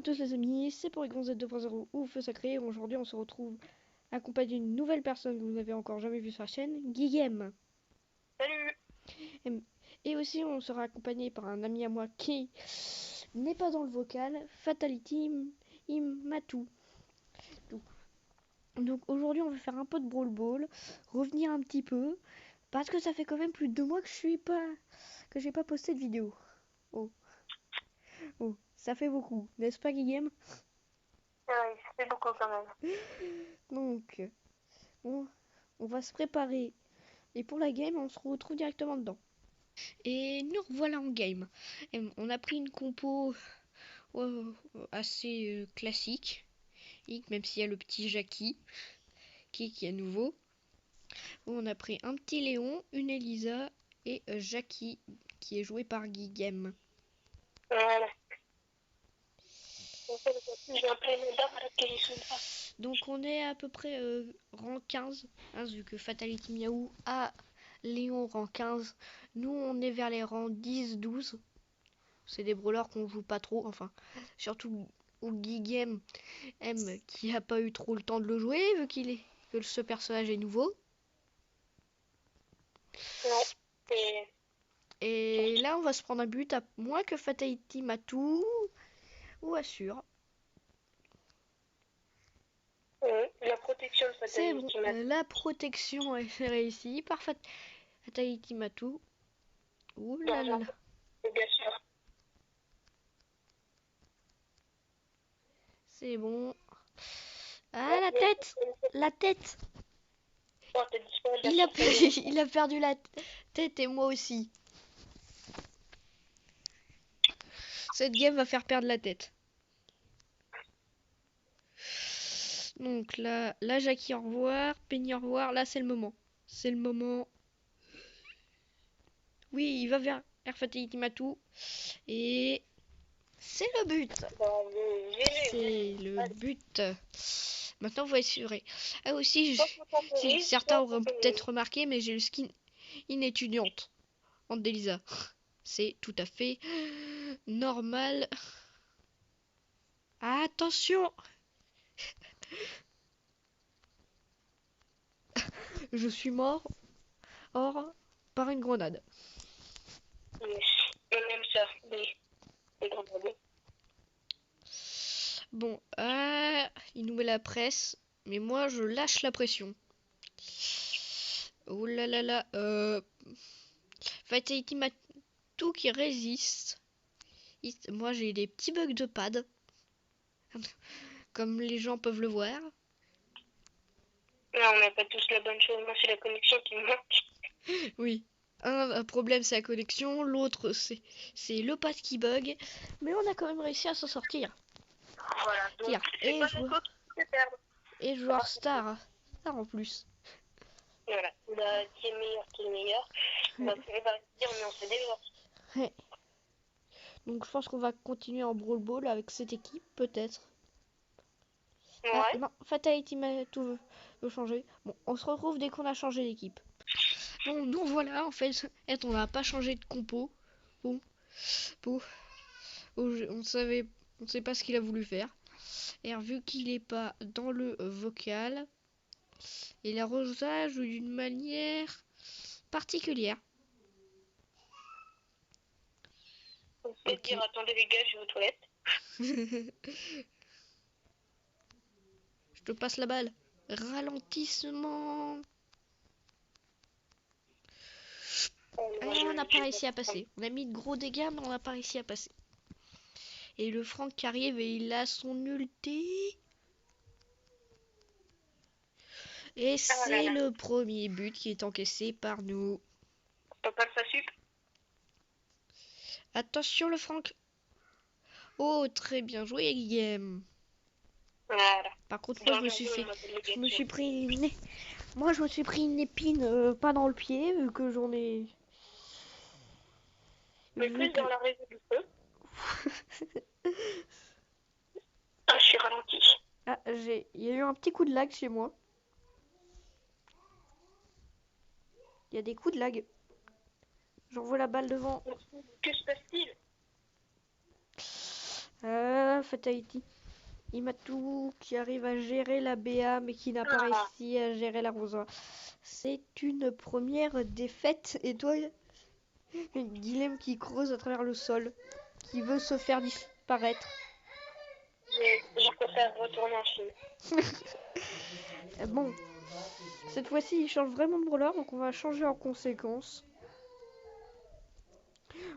Tous les amis, c'est pour Gonzette 2.0 ou Feu Sacré. Aujourd'hui, on se retrouve accompagné d'une nouvelle personne que vous n'avez encore jamais vue sur la chaîne, Guillaume. Salut. Et aussi, on sera accompagné par un ami à moi qui n'est pas dans le vocal, Fatality Matou. Donc aujourd'hui, on va faire un peu de Brawl Ball, revenir un petit peu, parce que ça fait quand même plus de 2 mois que j'ai pas posté de vidéo. Oh, oh, ça fait beaucoup, n'est-ce pas, Guillaume? Ouais, c'est beaucoup quand même. Donc, on, on va se préparer. Et pour la game, on se retrouve directement dedans. Et nous revoilà en game. Et on a pris une compo assez classique, même s'il y a le petit Jackie qui est nouveau. On a pris un petit Léon, une Elisa et Jackie qui est joué par Guy Game. Voilà. J'ai un planning d'armes à laquelle ils sont pas. Donc on est à peu près rang 15, hein, vu que Fatality Miaou a Léon rang 15. Nous on est vers les rangs 10-12. C'est des brawlers qu'on joue pas trop, enfin surtout au Guy Game M qui a pas eu trop le temps de le jouer vu que ce personnage est nouveau. Ouais. Et là on va se prendre un but à moins que Fatality Matou ou Assure. La protection de C'est bon, Fatality Mat. la protection est réussie par Fatality Matou. Ouh là là. Bien sûr. C'est bon. Ah, Ouais, la tête! La tête! oh, t'as disparu de la Il a, surprise. il a perdu la tête et moi aussi. Cette game va faire perdre la tête. Donc là, Jackie, au revoir. Penny, au revoir. Là, c'est le moment. C'est le moment. Oui, il va vers Fatality Matou. Et c'est le but. C'est le but. Maintenant, vous assurer. Ah aussi, certains auront peut-être remarqué, mais j'ai le skin étudiante en Delisa. C'est tout à fait normal. Attention! Je suis mort hors par une grenade. Même ça, des grenades. Bon, il nous met la presse, mais moi je lâche la pression. Oh là là là, Fatality Matou qui résiste. Moi j'ai des petits bugs de pad, comme les gens peuvent le voir. Non, on n'a pas tous la bonne chose. Moi, c'est la connexion qui me manque. Oui. Un problème c'est la connexion, l'autre c'est le pad qui bug, mais on a quand même réussi à s'en sortir. Voilà, donc Tiens, c'est pas notre faute de perdre. joueur star en plus. Voilà, bah, qui est meilleur, qui est meilleur. On va dire, mais on sait déjà. Ouais. Donc je pense qu'on va continuer en Brawl Ball avec cette équipe, peut-être. Ah Ouais. non, Fatality Matou veut changer. Bon, on se retrouve dès qu'on a changé d'équipe. Bon, nous voilà, en fait, on n'a pas changé de compo. Bon, bon, on sait pas ce qu'il a voulu faire. Et vu qu'il est pas dans le vocal, il arrosage d'une manière particulière. On peut Ok. dire, attendez les gars, je vais aux toilettes. Je te passe la balle. Ralentissement. On n'a pas réussi à passer. On a mis de gros dégâts, mais on n'a pas réussi à passer. Et le Franck qui arrive et il a son ulti. Et c'est le premier but qui est encaissé par nous. On passe à sup. Attention le Franck. Oh, très bien joué, Guillaume. Voilà. Par contre, moi, je me suis pris une épine, pas dans le pied, vu que j'en ai... Mais Vu plus que... dans la raison du feu. Ah, je suis ralenti. Ah, il y a eu un petit coup de lag chez moi. Il y a des coups de lag. J'envoie la balle devant. Que se passe-t-il? Fatality. Imatou qui arrive à gérer la BA mais qui n'a pas réussi à gérer la Rosa. C'est une première défaite. Et toi, Guilhem qui creuse à travers le sol, qui veut se faire disparaître. Je préfère retourner en Chine. Bon, cette fois-ci il change vraiment de brawler, donc on va changer en conséquence.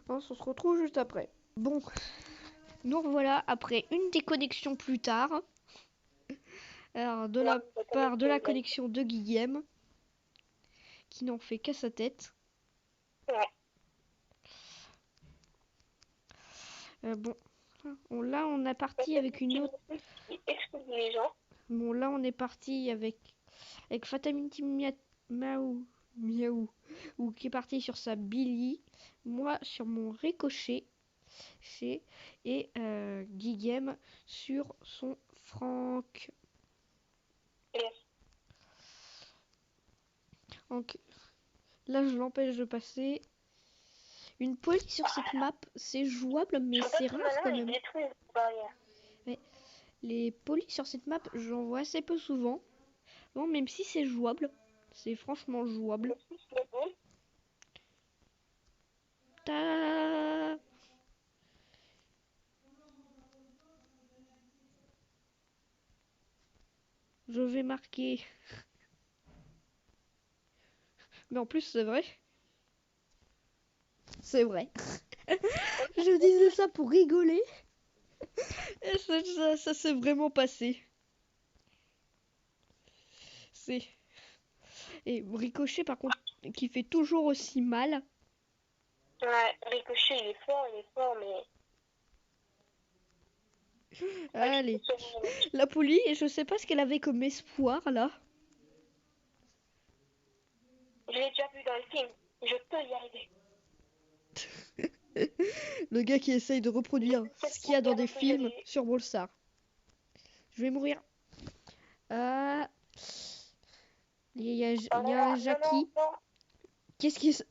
On se retrouve juste après. Bon, nous revoilà après une déconnexion plus tard. Alors, de la part de la connexion de Guilhem, qui n'en fait qu'à sa tête. Ouais. Bon, là on est parti avec une autre. Bon, là on est parti avec Fatality Miaou, ou qui est parti sur sa Billy, moi sur mon Ricochet, et Guilhem sur son Franck. Yes. Donc là je l'empêche de passer. Une police sur cette map, c'est jouable, mais c'est rare quand même. Ouais. Les polices sur cette map, j'en vois assez peu souvent. Bon, même si c'est jouable, c'est franchement jouable. Ta Je vais marquer. Mais en plus, c'est vrai. C'est vrai. Je disais ça pour rigoler. Et ça s'est vraiment passé. Et Ricochet, par contre, qui fait toujours aussi mal. Ouais, Ricochet, il est fort, mais... Allez. La police, je sais pas ce qu'elle avait comme espoir, là. Je l'ai déjà vu dans le film. Je peux y arriver. Le gars qui essaye de reproduire ce qu'il y a dans des films sur Brawl Stars. Je vais mourir. Il y a Jackie. Qu'est-ce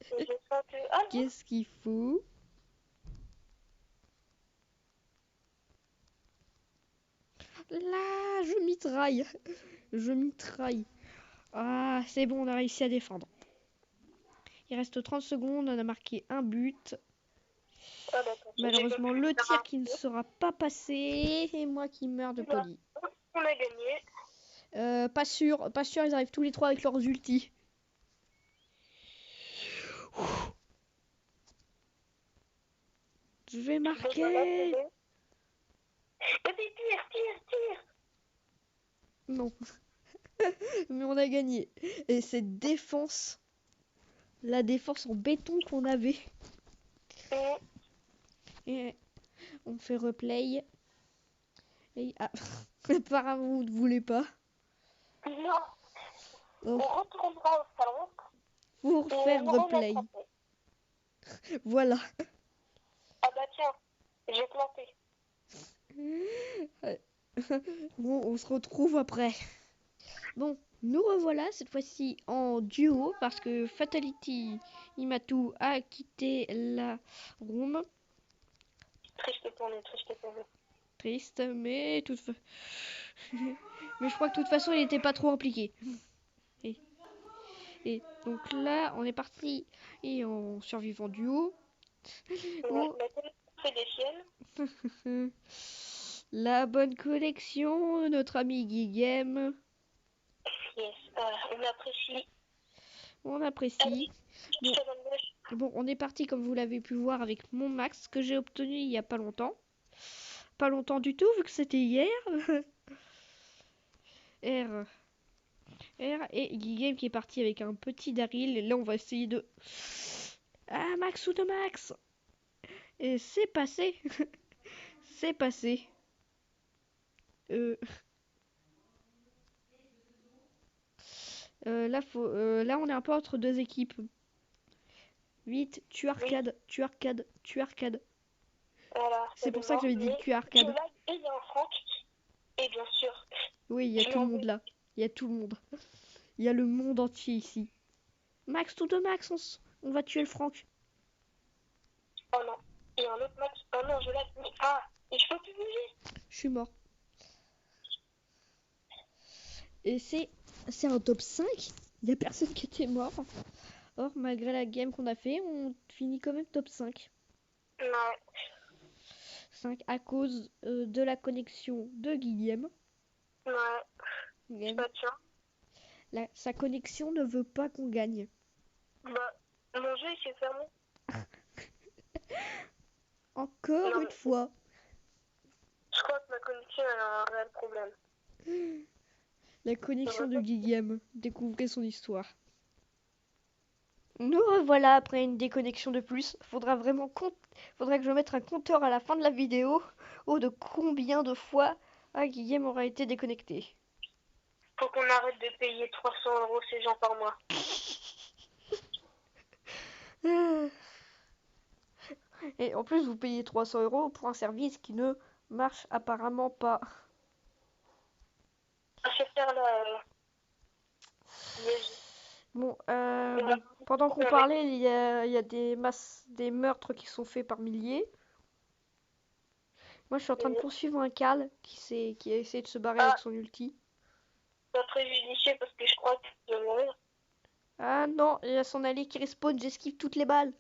qu'il fout? Là, je mitraille. Ah, c'est bon, on a réussi à défendre. Il reste 30 secondes, on a marqué un but. Malheureusement, le tir qui ne sera pas passé. Et moi qui meurs de poli. On a gagné. Pas sûr, ils arrivent tous les trois avec leurs ultis. Je vais marquer. Tire. Non. Mais on a gagné. Et cette défense, la défense en béton qu'on avait. Et on fait replay. Et apparemment vous ne voulez pas. Non. On retournera au salon. Pour faire replay. Voilà. Ah bah tiens, j'ai planté. Bon, on se retrouve après. Bon, nous revoilà cette fois-ci en duo parce que Fatality Imatou a quitté la room. Triste pour nous. Triste, mais mais je crois que de toute façon il n'était pas trop impliqué. Et donc là, on est parti et en survivant duo. La bonne collection, notre ami Guilhem. Yes, on apprécie. Bon, on est parti comme vous l'avez pu voir avec mon max que j'ai obtenu il y a pas longtemps. Pas longtemps du tout vu que c'était hier. R et Guilhem qui est parti avec un petit Daryl. Et là, on va essayer de... Ah, max ou de max. Et c'est passé. C'est passé. Là, on est un peu entre deux équipes. Vite, tu arcade. Voilà, c'est pour ça que j'avais dit tu arcade. Et il y a un Franck. Et bien sûr. Oui, il y a tout le monde là. Il y a tout le monde. Il y a le monde entier ici. Max, tout de max, on va tuer le Franck. Oh non. Il y a un autre Max. Oh non, je l'ai mis. Ah, et je peux plus. suis mort. Et c'est un top 5. Il n'y a personne qui était mort. Or, malgré la game qu'on a fait, on finit quand même top 5. Ouais. 5 à cause de la connexion de Guillaume. Ouais. Guillaume. Bah tiens. Sa connexion ne veut pas qu'on gagne. Bah, mon jeu il s'est fermé. Encore une fois. Je crois que ma connexion elle a un réel problème. La connexion de Guillaume. Découvrez son histoire. Nous revoilà après une déconnexion de plus. Faudrait que je mette un compteur à la fin de la vidéo de combien de fois Guillaume aura été déconnecté. Faut qu'on arrête de payer 300 € ces gens par mois. Et en plus, vous payez 300 € pour un service qui ne marche apparemment pas. Je vais faire la... Bon, pendant qu'on parlait, il y a des meurtres qui sont faits par milliers. Moi, je suis en train de poursuivre un Karl qui a essayé de se barrer avec son ulti. Pas très judicieux parce que je crois que je vais mourir. Ah non, il y a son allié qui respawn, j'esquive toutes les balles.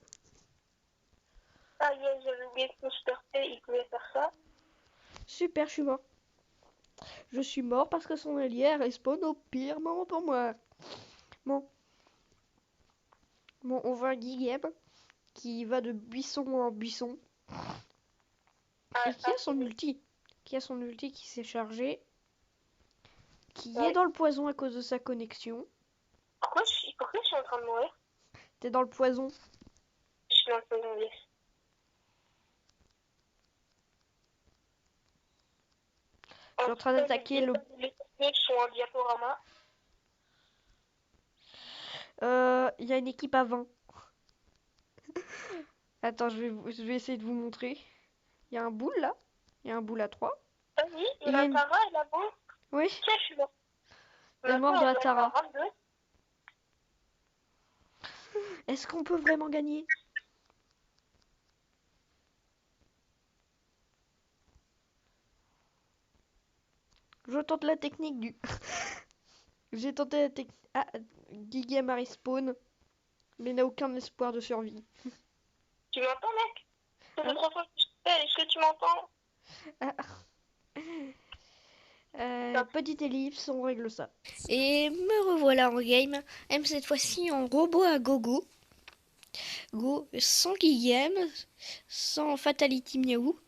Ah yes, j'avais oublié que Super P, il pouvait faire ça. Super, je suis mort. Je suis mort parce que son allié respawn au pire moment pour moi. Bon, on voit Guillaume qui va de buisson en buisson. Et qui a son ulti. Qui s'est chargé. Qui est dans le poison à cause de sa connexion. Pourquoi je suis en train de mourir? T'es dans le poison. Je suis dans le poison, yes. Je suis en train d'attaquer le... Les sont en diaporama. Il y a une équipe à 20. Attends, je vais essayer de vous montrer. Il y a un boule là. Il y a un boule à 3. Ah oui, il y a la Tara et la boule. Oui. Tiens, je suis mort. La mort de la Tara. Est-ce qu'on peut vraiment gagner? Je tente la technique du... J'ai tenté la technique... Ah, Guillaume a respawn. Mais n'a aucun espoir de survie. Tu m'entends, mec? Ça fait 3 fois que je t'appelle. Est-ce que tu m'entends? Petite ellipse, on règle ça. Et me revoilà en game. Même cette fois-ci en robot à gogo. Go sans Guillaume, sans Fatality Miaou.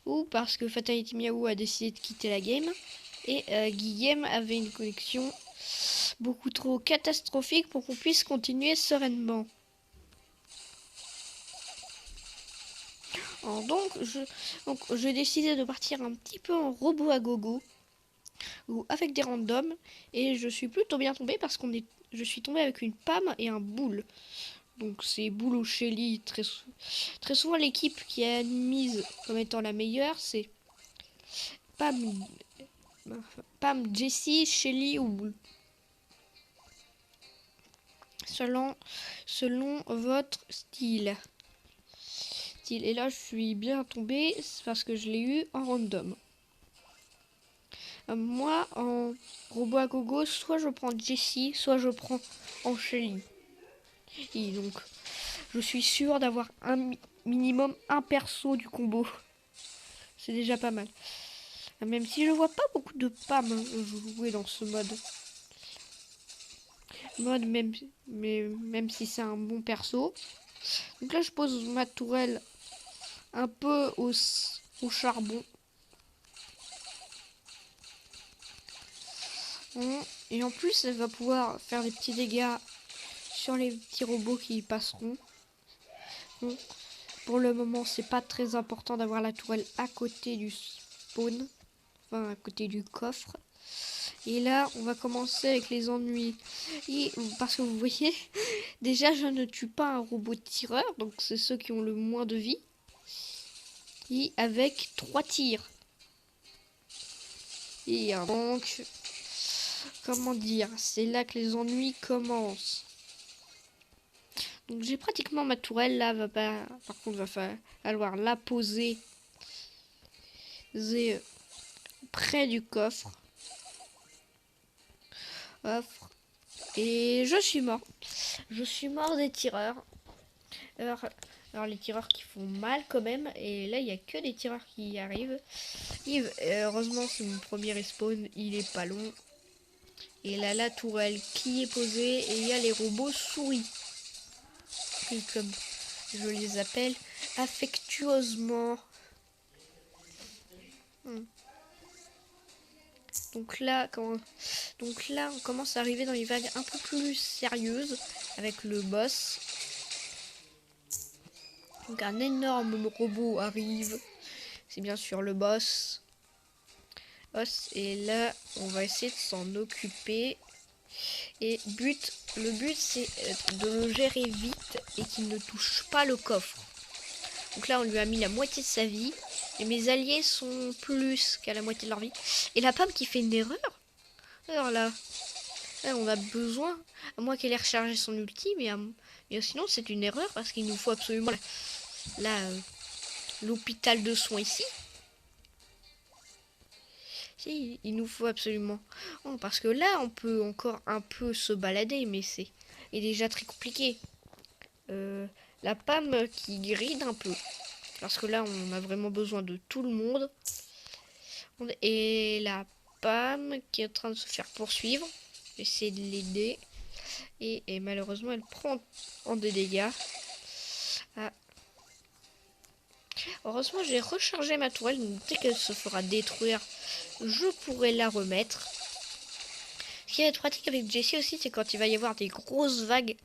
Ou parce que Fatality Miaou a décidé de quitter la game. Et Guillaume avait une connexion beaucoup trop catastrophique pour qu'on puisse continuer sereinement. Donc, j'ai décidé de partir un petit peu en robot à gogo. Ou avec des randoms. Et je suis plutôt bien tombée parce je suis tombée avec une Pam et un boule. Donc c'est Boule ou Shelly. Très souvent l'équipe qui est admise comme étant la meilleure, c'est Pam, Jessie, Shelly ou Boule. Selon votre style. Et là je suis bien tombée parce que je l'ai eu en random. Moi en robot à gogo, soit je prends Jessie, soit je prends en Shelly. Et donc je suis sûre d'avoir minimum un perso du combo. C'est déjà pas mal. Même si je vois pas beaucoup de Pam jouer dans ce mode. Même si c'est un bon perso. Donc là je pose ma tourelle un peu au charbon. Et en plus elle va pouvoir faire des petits dégâts sur les petits robots qui y passeront. Bon, pour le moment c'est pas très important d'avoir la tourelle à côté du spawn. Enfin à côté du coffre. Et là, on va commencer avec les ennuis. Parce que vous voyez, déjà, je ne tue pas un robot tireur. Donc, c'est ceux qui ont le moins de vie. Et avec 3 tirs. Et donc, comment dire, c'est là que les ennuis commencent. Donc, j'ai pratiquement ma tourelle. Là, par contre, va falloir la poser. près du coffre. Et je suis mort. Je suis mort des tireurs. Alors les tireurs qui font mal quand même. Et là, il n'y a que des tireurs qui arrivent. Heureusement, c'est mon premier respawn. Il est pas long. Et là, la tourelle qui est posée. Et il y a les robots souris. Et comme je les appelle affectueusement. Donc là, on commence à arriver dans les vagues un peu plus sérieuses avec le boss. Donc un énorme robot arrive. C'est bien sûr le boss. Et là, on va essayer de s'en occuper. Et le but c'est de le gérer vite et qu'il ne touche pas le coffre. Donc là, on lui a mis la moitié de sa vie. Et mes alliés sont plus qu'à la moitié de leur vie. Et la pomme qui fait une erreur. Alors là, on a besoin, à moins qu'elle ait rechargé son ulti, mais sinon c'est une erreur parce qu'il nous faut absolument l'hôpital de soins ici. Si, il nous faut absolument. Oh, parce que là, on peut encore un peu se balader, mais c'est déjà très compliqué. La pomme qui gride un peu. Parce que là, on a vraiment besoin de tout le monde. Et la pomme qui est en train de se faire poursuivre. J'essaie de l'aider. Et malheureusement, elle prend en des dégâts. Heureusement, j'ai rechargé ma tourelle. Dès qu'elle se fera détruire, je pourrai la remettre. Ce qui va être pratique avec Jessie aussi, c'est quand il va y avoir des grosses vagues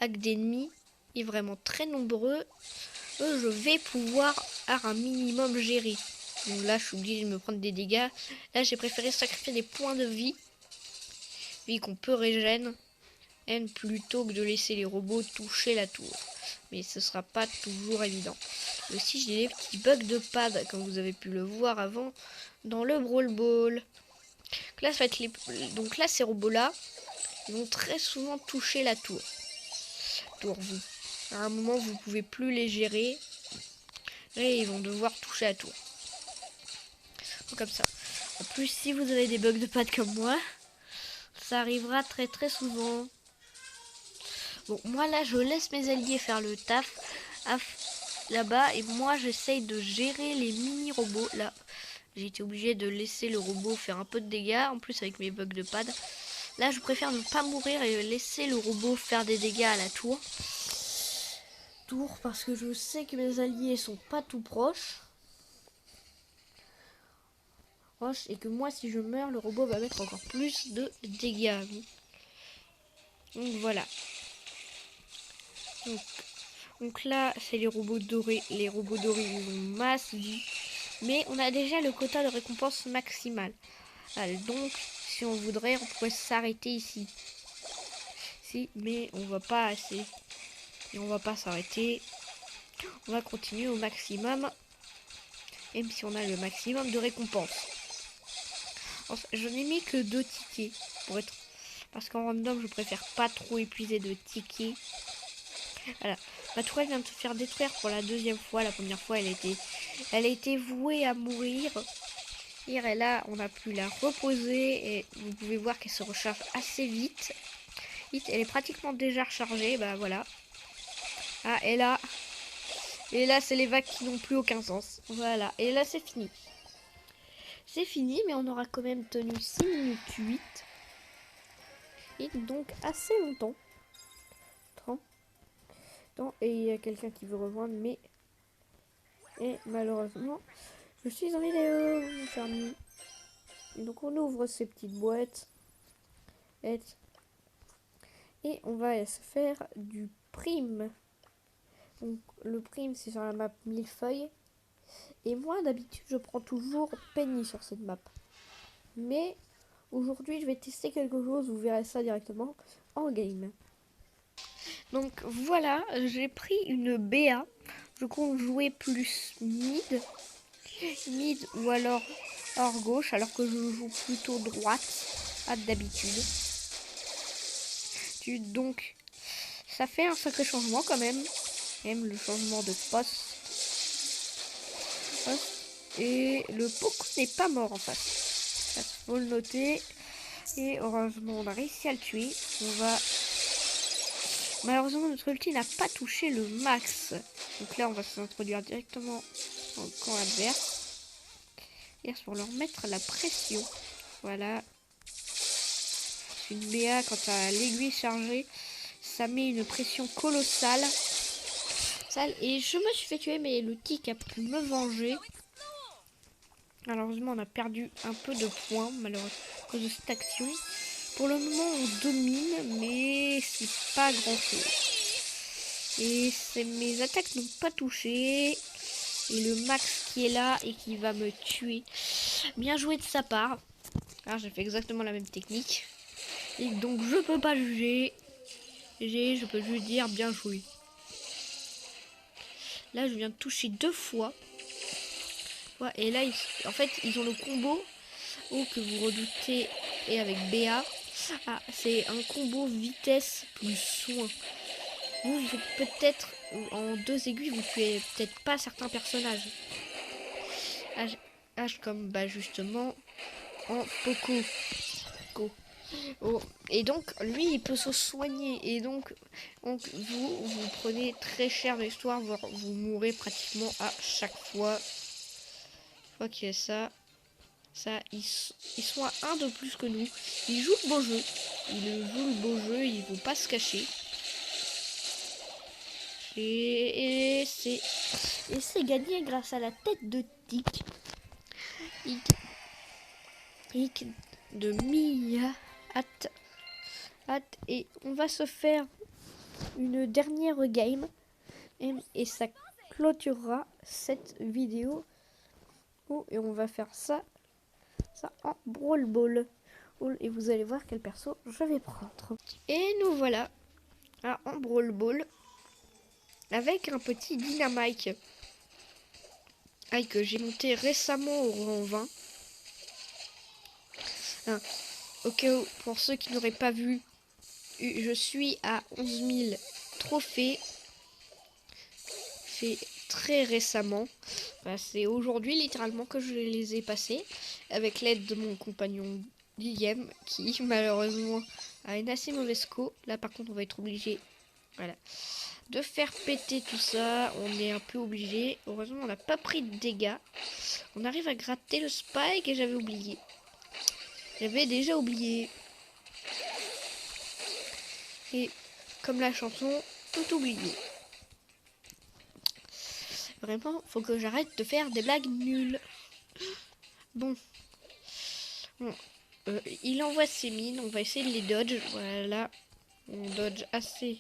d'ennemis et vraiment très nombreux. Je vais pouvoir un minimum gérer. Donc là, je suis obligée de me prendre des dégâts. Là, j'ai préféré sacrifier des points de vie qu'on peut régénérer plutôt que de laisser les robots toucher la tour. Mais ce sera pas toujours évident. Aussi, j'ai des petits bugs de pad, comme vous avez pu le voir avant dans le Brawl Ball. Donc là, ces robots-là, ils vont très souvent toucher la tour. À un moment, vous pouvez plus les gérer. Et ils vont devoir toucher la tour. Donc, comme ça. En plus, si vous avez des bugs de pad comme moi, ça arrivera très très souvent. Bon, moi là, je laisse mes alliés faire le taf là-bas. Et moi, j'essaye de gérer les mini-robots. Là, j'ai été obligée de laisser le robot faire un peu de dégâts. En plus, avec mes bugs de pad. Là, je préfère ne pas mourir et laisser le robot faire des dégâts à la tour. Parce que je sais que mes alliés sont pas tout proches. Et que moi, si je meurs, le robot va mettre encore plus de dégâts. Donc voilà. Donc là, c'est les robots dorés. Les robots dorés, ils ont masse vie. Mais on a déjà le quota de récompense maximale. Donc, si on voudrait, on pourrait s'arrêter ici. Mais on va pas assez. Et on va pas s'arrêter. On va continuer au maximum. Même si on a le maximum de récompenses. Je n'ai mis que 2 tickets. Parce qu'en random, je préfère pas trop épuiser de tickets. Voilà. Ma tourelle vient de se faire détruire pour la 2e fois. La première fois, elle a été vouée à mourir. Et là, on a pu la reposer. Et vous pouvez voir qu'elle se recharge assez vite. Elle est pratiquement déjà rechargée. Bah voilà. Et là, c'est les vagues qui n'ont plus aucun sens. Voilà. Et là, c'est fini. C'est fini, mais on aura quand même tenu 6 minutes 8. Et donc, assez longtemps. Et il y a quelqu'un qui veut rejoindre, mais... Et malheureusement, je suis en vidéo, mon cher ami. Et donc, on ouvre ces petites boîtes. Et on va se faire du prime. Donc, le prime, c'est sur la map millefeuille. Et moi, d'habitude, je prends toujours Penny sur cette map. Mais aujourd'hui, je vais tester quelque chose. Vous verrez ça directement en game. Donc voilà, j'ai pris une BA. Je compte jouer plus mid ou alors hors gauche, alors que je joue plutôt droite d'habitude. Donc ça fait un sacré changement quand même. Même le changement de poste. Et le Poco n'est pas mort en face. Ça, faut le noter. Et heureusement, on a réussi à le tuer. On va... Malheureusement, notre ulti n'a pas touché le max. Donc là, on va s'introduire directement en camp adverse. Et pour leur mettre la pression. Voilà. Une BA, quand tu as l'aiguille chargée, ça met une pression colossale. Et je me suis fait tuer, mais le tic a pu me venger. Malheureusement, on a perdu un peu de points, malheureusement, à cause de cette action. Pour le moment, on domine, mais c'est pas grand chose. Et mes attaques n'ont pas touché. Et le Max qui est là et qui va me tuer. Bien joué de sa part. Alors, j'ai fait exactement la même technique. Et donc, je peux pas juger. Je peux juste dire bien joué. Là, je viens de toucher 2 fois. Ouais, et là, en fait, ils ont le combo que vous redoutez et avec BA. Ah, c'est un combo vitesse plus soin. Vous peut-être, en 2 aiguilles, vous tuez peut-être pas certains personnages. H comme, bah, justement, en Poco. Oh. Et donc, lui, il peut se soigner. Et donc vous prenez très cher l'histoire, vous mourrez pratiquement à chaque fois. Ok, ça, ils sont à 1 de plus que nous. Ils jouent le beau jeu. Ils jouent le beau jeu, ils vont pas se cacher. Et c'est gagné grâce à la tête de Tic. Tic de Mia. Et on va se faire une dernière game. Et ça clôturera cette vidéo. Et on va faire ça en Brawl Ball. Et vous allez voir quel perso je vais prendre. Et nous voilà en Brawl Ball avec un petit Dynamite que j'ai monté récemment au rang 20. Ok, pour ceux qui n'auraient pas vu, je suis à 11 000 trophées. Fait très récemment. C'est aujourd'hui littéralement que je les ai passés avec l'aide de mon compagnon Guillaume qui malheureusement a une assez mauvaise co. Là par contre on va être obligé de faire péter tout ça. On est un peu obligé. Heureusement on n'a pas pris de dégâts. On arrive à gratter le spike et j'avais oublié. J'avais déjà oublié. Et comme la chanson, tout oublié. Vraiment, faut que j'arrête de faire des blagues nulles. Bon. Il envoie ses mines, on va essayer de les dodge. Voilà, on dodge assez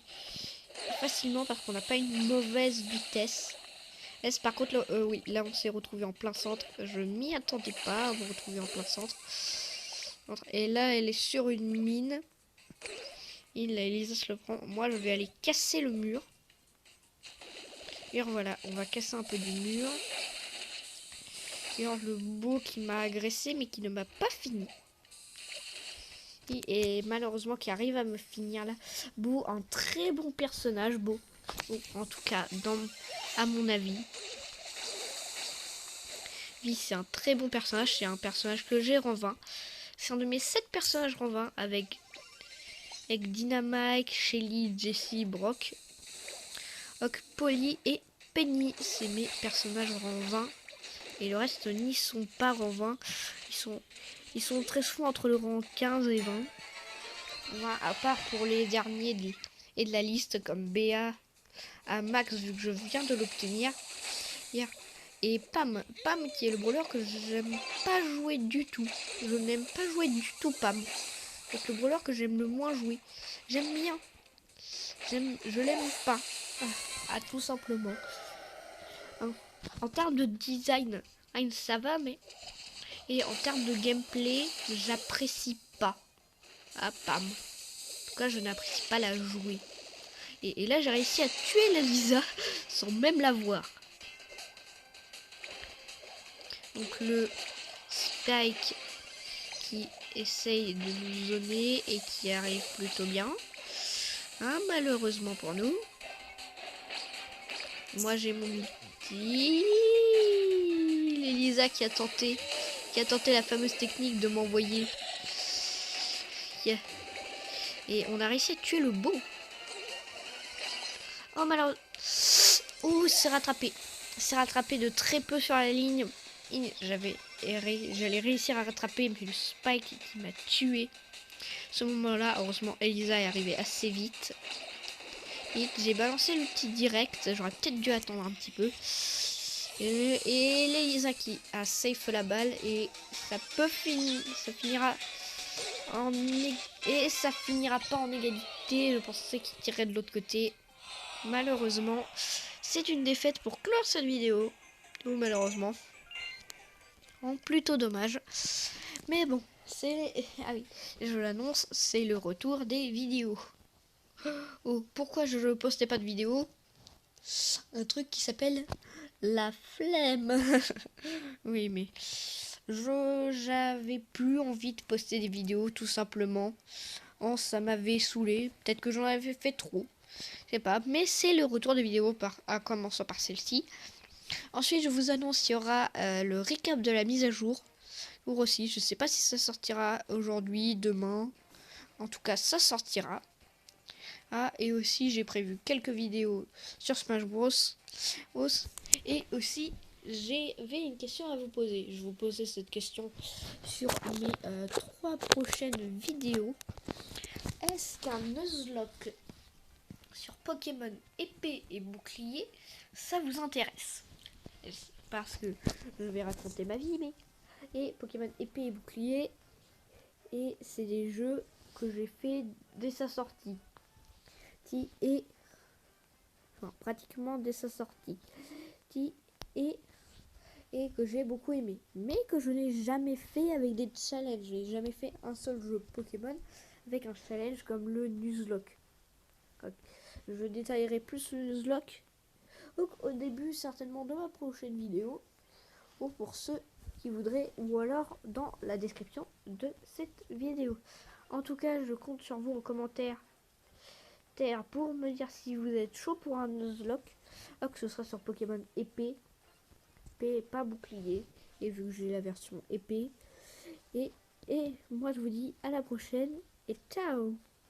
facilement parce qu'on n'a pas une mauvaise vitesse. Par contre, là, oui, là on s'est retrouvé en plein centre. Je m'y attendais pas à vous retrouver en plein centre. Et là, elle est sur une mine. Et là, Elisa se le prend. Moi, je vais aller casser le mur. Et voilà, on va casser un peu du mur. Et le beau qui m'a agressé, mais qui ne m'a pas fini. Et malheureusement qui arrive à me finir là. Beau, un très bon personnage, Beau. En tout cas, à mon avis. Oui, c'est un très bon personnage. C'est un personnage que j'ai rang 20. C'est un de mes 7 personnages rang 20 avec Dynamite, Shelly, Jessie, Brock, Polly et Penny. C'est mes personnages rang 20. Et le reste n'y sont pas rang 20. Ils sont très souvent entre le rang 15 et 20. À part pour les derniers de la liste comme BA à Max, vu que je viens de l'obtenir hier. Et Pam qui est le brawler que j'aime pas jouer du tout. Je n'aime pas jouer du tout Pam. C'est le brawler que j'aime le moins jouer. J'aime bien. Je l'aime pas. Tout simplement. En termes de design, ça va, mais... Et en termes de gameplay, j'apprécie pas. Pam. En tout cas, je n'apprécie pas la jouer. Et là, j'ai réussi à tuer la Lisa sans même la voir. Donc le Spike qui essaye de nous zoner et qui arrive plutôt bien. Malheureusement pour nous. Moi j'ai mon ulti. L'Elisa qui a tenté qui a tenté la fameuse technique de m'envoyer. Yeah. Et on a réussi à tuer le beau. Oh malheureusement. Oh, c'est rattrapé. C'est rattrapé de très peu sur la ligne. J'allais réussir à rattraper, mais le Spike qui m'a tué. Ce moment-là, heureusement, Elisa est arrivée assez vite. Et j'ai balancé le petit direct. J'aurais peut-être dû attendre un petit peu. Et Elisa qui a safe la balle. Et ça peut finir. Ça finira en et ça finira pas en égalité. Je pensais qu'il tirait de l'autre côté. Malheureusement, c'est une défaite pour clore cette vidéo. Ou malheureusement. Plutôt dommage. Mais bon, c'est... Ah oui, je l'annonce, c'est le retour des vidéos. Oh, pourquoi je ne postais pas de vidéos? Un truc qui s'appelle la flemme. Oui, mais j'avais plus envie de poster des vidéos, tout simplement. Oh, ça m'avait saoulé. Peut-être que j'en avais fait trop. Je sais pas. Mais c'est le retour des vidéos en commençant par celle-ci. Ensuite, je vous annonce qu'il y aura le récap de la mise à jour. Ou aussi, je sais pas si ça sortira aujourd'hui, demain. En tout cas, ça sortira. Ah, et aussi, j'ai prévu quelques vidéos sur Smash Bros. Et aussi, j'avais une question à vous poser. Je vais vous poser cette question sur mes 3 prochaines vidéos. Est-ce qu'un Nuzlocke sur Pokémon épée et bouclier, ça vous intéresse? Parce que je vais raconter ma vie, mais... Et Pokémon épée et bouclier, et c'est des jeux que j'ai fait dès sa sortie. Et... Enfin, pratiquement dès sa sortie. Et que j'ai beaucoup aimé. Mais que je n'ai jamais fait avec des challenges. Je n'ai jamais fait un seul jeu Pokémon avec un challenge comme le Nuzlocke. Je détaillerai plus le Nuzlocke au début certainement de ma prochaine vidéo. Ou pour ceux qui voudraient, ou alors dans la description de cette vidéo. En tout cas, je compte sur vous en commentaire pour me dire si vous êtes chaud pour un Nuzlocke, que ce sera sur Pokémon épée et pas bouclier, et vu que j'ai la version épée. Et moi je vous dis à la prochaine et ciao.